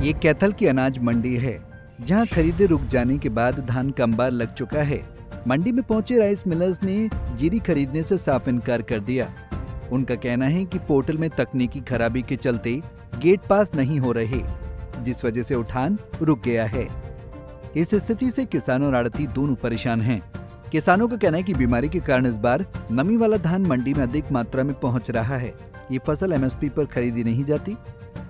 ये कैथल की अनाज मंडी है, जहां खरीदे रुक जाने के बाद धान का अंबार लग चुका है। मंडी में पहुंचे राइस मिलर्स ने जीरी खरीदने से साफ इनकार कर दिया। उनका कहना है कि पोर्टल में तकनीकी खराबी के चलते गेट पास नहीं हो रहे, जिस वजह से उठान रुक गया है। इस स्थिति से किसान और आड़ती दोनों परेशान हैं। किसानों का कहना है कि बीमारी के कारण इस बार नमी वाला धान मंडी में अधिक मात्रा में पहुंच रहा है। ये फसल एमएसपी पर खरीदी नहीं जाती,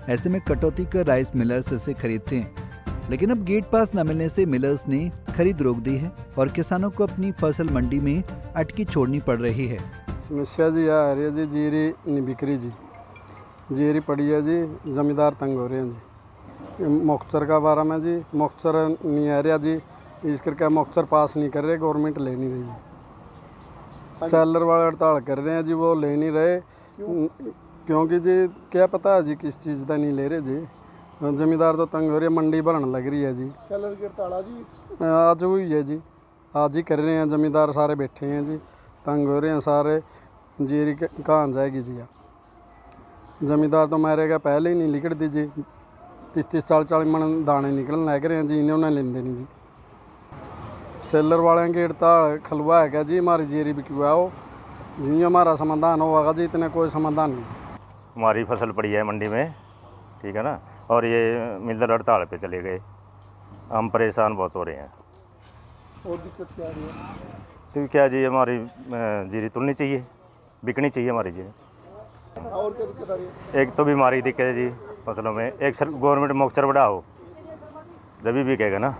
ऐसे में कटौती कर राइस मिलर्स इसे खरीदते हैं। लेकिन अब गेट पास न मिलने से मिलर्स ने खरीद रोक दी है और किसानों को अपनी फसल मंडी में अटकी छोड़नी पड़ रही है। समस्या जी आ रही है जी, जीरी नहीं बिक रही जी, जीरी पड़ी है जी, जमींदार तंग हो रहे हैं जी। मुक्तसर का बारे में जी, मुक्तसर नहीं आ रहा जी, इस करके मुक्तसर पास नहीं कर रहे, गवर्नमेंट ले नहीं रही जी। सेलर वाले हड़ताल कर रहे हैं जी, वो ले नहीं रहे क्योंकि जी क्या पता है जी किस चीज़ का नहीं ले रहे जी। जमींदार तो तंग हो रही है, मंडी भरने लग रही है जी। सेलर की हड़ताल जी आज हुई है जी, आज ही कर रहे हैं। जमींदार सारे बैठे हैं जी, तंग हो रहे हैं सारे। जीरी कहाँ जाएगी जी? जमींदार तो मरेगा पहले ही नहीं लिखट दी जी। 30-30 40-40 मन दाने निकलने लग रहे हैं जी, इन्हें उन्हें लेंदे नहीं जी। सेलर वाले की हड़ताल खलवा है क्या जी, हमारी जीरी बिकवाओ जी, हमारा समाधान होगा जी, इतने कोई समाधान नहीं। हमारी फसल पड़ी है मंडी में, ठीक है ना, और ये मिलर हड़ताल पे चले गए, हम परेशान बहुत हो रहे हैं। और दिक्कत क्या आ रही है? तो क्या जी, हमारी जीरी तुलनी चाहिए, बिकनी चाहिए हमारी जीरी। और क्या दिक्कत आ रही है? एक तो बीमारी दिक्कत है जी फसलों में, एक सर गवर्नमेंट मौक्सर बढ़ाओ जब भी कहेगा ना।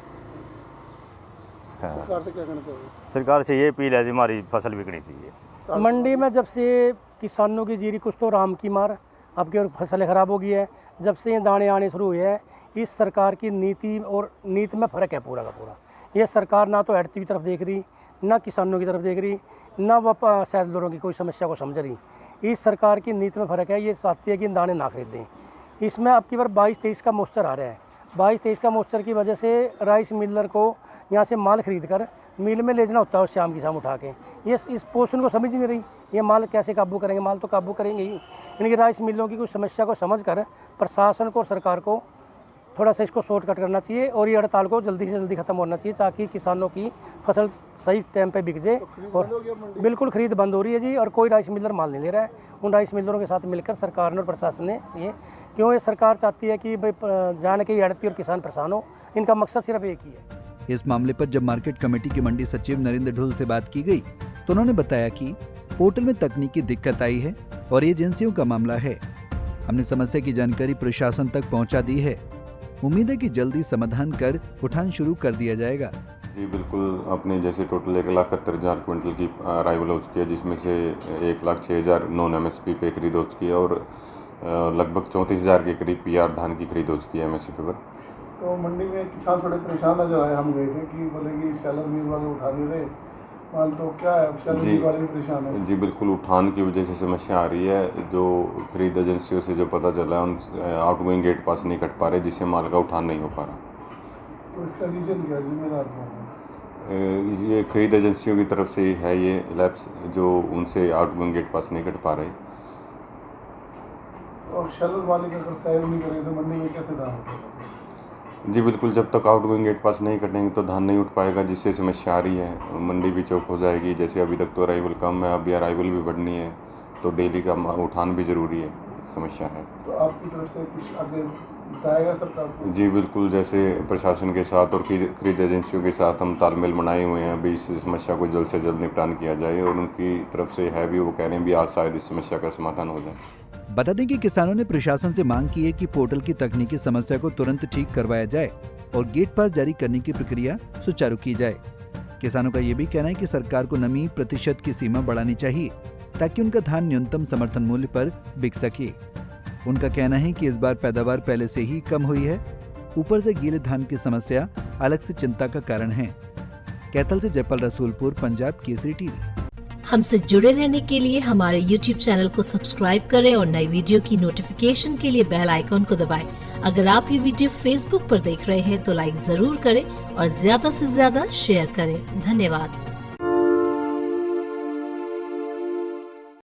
हाँ, सरकार से क्या कहना चाहिए? सरकार से ये अपील है जी, हमारी फसल बिकनी चाहिए। मंडी में जब से किसानों की जीरी कुछ तो राम की मार, अब की फसलें ख़राब हो गई है। जब से ये दाने आने शुरू हुए हैं, इस सरकार की नीति और नीति में फ़र्क है पूरा का पूरा। ये सरकार ना तो आड़ती की तरफ देख रही, ना किसानों की तरफ देख रही, ना वह सैलरों की कोई समस्या को समझ रही। इस सरकार की नीति में फ़र्क है। ये चाहती है कि दाने ना खरीदें। इसमें अब की बार 22-23 का मॉइस्चर आ रहा है। 22-23 का मॉइस्चर की वजह से राइस मिलर को यहाँ से माल खरीद कर मिल में ले जाना होता है, और शाम की शाम उठा के। ये इस पोर्शन को समझ नहीं रही, ये माल कैसे काबू करेंगे? माल तो काबू करेंगे ही। इनकी राइस मिलों की कुछ समस्या को समझकर प्रशासन को और सरकार को थोड़ा सा इसको शॉर्टकट करना चाहिए, और ये हड़ताल को जल्दी से जल्दी ख़त्म होना चाहिए, ताकि किसानों की फसल सही टाइम पे बिक जाए। और बिल्कुल खरीद बंद हो रही है जी, और कोई राइस मिलर माल नहीं ले रहा है। उन राइस मिलरों के साथ मिलकर सरकार ने और प्रशासन ने ये, क्यों ये सरकार चाहती है कि भाई जान के आड़ती और किसान परेशान हो, इनका मकसद सिर्फ एक ही है। इस मामले पर जब मार्केट कमेटी के मंडी सचिव नरेंद्र ढोल से बात की गई, तो उन्होंने बताया कि पोर्टल में तकनीकी दिक्कत आई है और एजेंसियों का मामला है। हमने समस्या की जानकारी प्रशासन तक पहुंचा दी है। उम्मीद है कि जल्दी समाधान कर उठान शुरू कर दिया जाएगा। जी बिल्कुल, अपने जैसे टोटल 1,71,000 क्विंटल की अराइवल हो चुकी है, जिसमें से 1,06,000 नॉन एमएसपी पे खरीद हो चुकी है, और लगभग 34,000 के करीब पीआर धान की खरीद हो चुकी है एमएसपी पर। तो मंडी में किसान थोड़े परेशान नजर आए, हम गए थे कि बोले कि सेलर मिल वाले उठा नहीं रहे माल, तो क्या है सेलर मिल वाले भी परेशान है? जी बिल्कुल, उठान की वजह से समस्या आ रही है। जो खरीद एजेंसियों से जो पता चला है, उन आउटगोइंग गेट पास नहीं कट पा रहे, जिससे माल का उठान नहीं हो पा रहा। तो इसका रीजन क्या है? जिम्मेदार कौन है? ये खरीद एजेंसियों की तरफ से है ये लैब्स, जो उनसे आउटगोइंग गेट पास नहीं कट पा रहे। और सेलर वाले का अगर सहयोग नहीं करेंगे तो मंडी में कैसे दाम होगा? जी बिल्कुल, जब तक आउटगोइंग गेट पास नहीं कटेंगे तो धान नहीं उठ पाएगा, जिससे समस्या आ रही है। मंडी भी चौक हो जाएगी। जैसे अभी तक तो अराइवल कम है, अभी अराइवल भी बढ़नी है, तो डेली का उठान भी ज़रूरी है, समस्या है। तो आपकी तरफ से कुछ आगे बताएगा सरकार को? जी बिल्कुल, जैसे प्रशासन के साथ और खरीद एजेंसियों के साथ हम तालमेल बनाए हुए हैं। अभी इस समस्या को जल्द से जल्द निपटान किया जाए, और उनकी तरफ से है भी, वो कह रहे हैं भी आज शायद इस समस्या का समाधान हो जाए। बता दें कि किसानों ने प्रशासन से मांग की है कि पोर्टल की तकनीकी समस्या को तुरंत ठीक करवाया जाए और गेट पास जारी करने की प्रक्रिया सुचारू की जाए। किसानों का ये भी कहना है कि सरकार को नमी प्रतिशत की सीमा बढ़ानी चाहिए, ताकि उनका धान न्यूनतम समर्थन मूल्य पर बिक सके। उनका कहना है कि इस बार पैदावार पहले से ही कम हुई है, ऊपर से गीले धान की समस्या अलग से चिंता का कारण है। कैथल से जयपाल रसूलपुर, पंजाब केसरी टीवी। हमसे जुड़े रहने के लिए हमारे YouTube चैनल को सब्सक्राइब करें और नई वीडियो की नोटिफिकेशन के लिए बेल आइकॉन को दबाएं। अगर आप ये वीडियो Facebook पर देख रहे हैं तो लाइक जरूर करें और ज्यादा से ज्यादा शेयर करें। धन्यवाद।